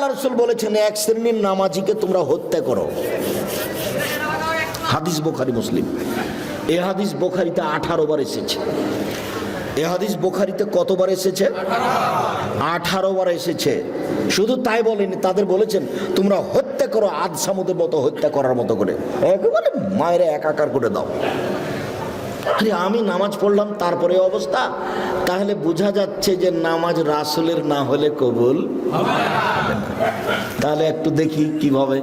আল্লাহ রাসূল বলেছেন এক শ্রেণীর নামাজিকে তোমরা হত্যা করো। হাদিস বুখারী মুসলিম। এই হাদিস বুখারীতে 18 বার এসেছে। এই হাদিস বুখারীতে কতবার এসেছে? 18 বার এসেছে। শুধু তাই বলেনি, তাদের বলেছেন তোমরা হত্যা করো, আদ সামুদের মতো হত্যা করার মতো করে, একেবারে মায়েরা একাকার করে দাও। আরে আমি নামাজ পড়লাম তারপরে অবস্থা, তাহলে বোঝা যাচ্ছে যে নামাজ রাসূলের না হলে কবুল হবে না। তাহলে একটু দেখি কিভাবে।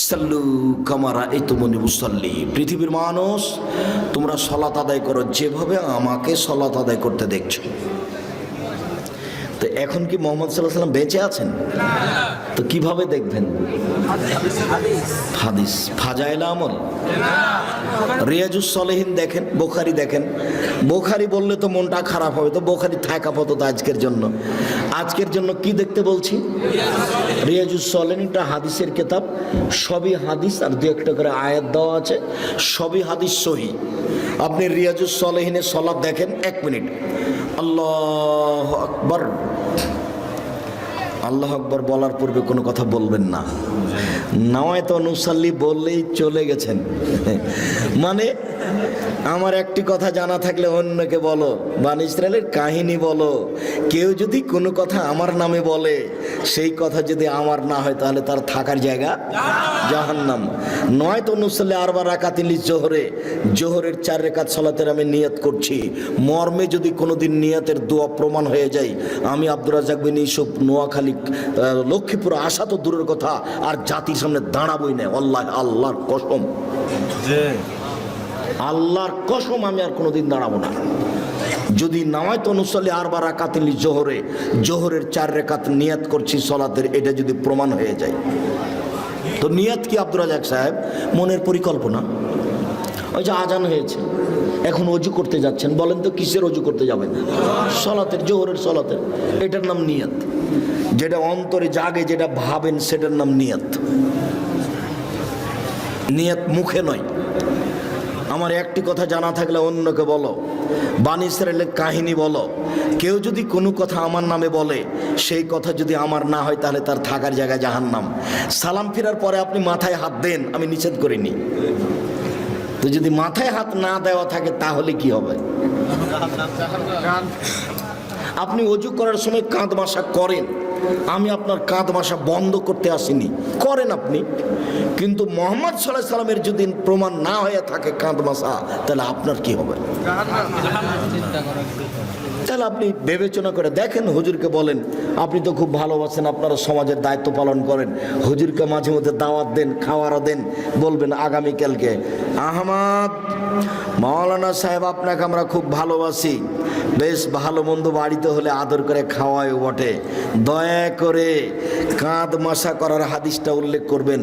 সাল্লু কামা রাআইতুমুনি উসাল্লি, পৃথিবীর মানুষ তোমরা সালাত আদায় করো যেভাবে আমাকে সালাত আদায় করতে দেখছো। তো এখন কি মুহাম্মদ সাল্লাল্লাহু আলাইহি ওয়াসাল্লাম বেঁচে আছেন? তো কিভাবে দেখবেন? হাদিস। ফাজাইল আমল, রিয়াজুস সলিহিন দেখেন, বুখারী দেখেন। বুখারী বললে তো মনটা খারাপ হবে, তো বুখারী থাকা পত আজকের জন্য। আজকের জন্য কি দেখতে বলছি? রিয়াজুস সলিহিনটা হাদিসের কিতাব, সবই হাদিস, আর দু একটা করে আয়াত দেওয়া আছে, সবই হাদিস সহিহ। আপনি রিয়াজুস সলিহিনের সালাত দেখেন, 1 মিনিট। আল্লাহু আকবার, আল্লাহু আকবার বলার পূর্বে কোনো কথা বলবেন না। নাওয়াইতু নুসাল্লি বললেই চলে গেছেন। মানে আমার একটি কথা জানা থাকলে অন্যকে বলো, বনি ইসরাইলের কাহিনী বলো। কেউ যদি কোনো কথা আমার নামে বলে, সেই কথা যদি আমার না হয় তাহলে তার থাকার জায়গা জাহান্নাম। নয়তো নুসাল্লি আরবা রাকাতিল জোহরে, জোহরের 4 রাকাত সালাতের আমি নিয়ত করছি, মর্মে যদি কোনোদিন নিয়তের দোয়া প্রমাণ হয়ে যায়, আমি আব্দুর রাজ্জাক বিন ইউসুফ নোয়াখালী লক্ষ্মীপুর আসা তো দূরের কথা, আর জাতির সামনে দাঁড়াবই না। আল্লাহর কসম, আল্লাহর কসম, আমি আর কোনোদিন দাঁড়াবো না। যদি নাওয়াইতু নুসাল্লি আরবা রাকাতিল জোহরে, জোহরের 4 রাকাত নিয়ত করছি সালাতের, এটা যদি প্রমাণ হয়ে যায়। তো নিয়ত কি আব্দুর রাজ্জাক সাহেব? মনের পরিকল্পনা। ওই যে আজান হয়েছে, এখন অজু করতে যাচ্ছেন, বলেন তো কিসের অজু করতে যাবেন? সালাতের, জোহরের সালাতের। এটার নাম নিয়ত। যেটা অন্তরে জাগে, যেটা ভাবেন, সেটার নাম নিয়ত। নিয়ত মুখে নয়। আমার একটি কথা জানা থাকলে অন্যকে বলো, বনি ইসরাইলের কাহিনী বলো। কেউ যদি কোনো কথা আমার নামে বলে, সেই কথা যদি আমার না হয় তাহলে তার থাকার জায়গা জাহান্নাম। সালাম ফেরার পরে আপনি মাথায় হাত দেন, আমি নিষেধ করিনি। তো যদি মাথায় হাত না দেওয়া থাকে তাহলে কি হবে? আপনি অজু করার সময় কাঁধ মাসা করেন, আমি আপনার কাঁধ মাসা বন্ধ করতে আসিনি, করেন আপনি। কিন্তু মুহাম্মদ সাল্লাল্লাহু আলাইহি সাল্লামের যদি প্রমাণ না হয়ে থাকে কাঁধ মাসা, তাহলে আপনার কি হবে? তাহলে আপনি বিবেচনা করে দেখেন, হুজুরকে বলেন, আপনি তো খুব ভালোবাসেন, আপনারা সমাজের দায়িত্ব পালন করেন, হুজুরকে মাঝে মধ্যে দাওয়াত দেন, খাওয়ারও দেন। বলবেন আগামীকালকে, আহমদ মাওলানা সাহেব আপনাকে আমরা খুব ভালোবাসি, বেশ ভালো মন্দ বাড়িতে হলে আদর করে খাওয়ায় বটে, দয়া করে কাঁধ মাসা করার হাদিসটা উল্লেখ করবেন।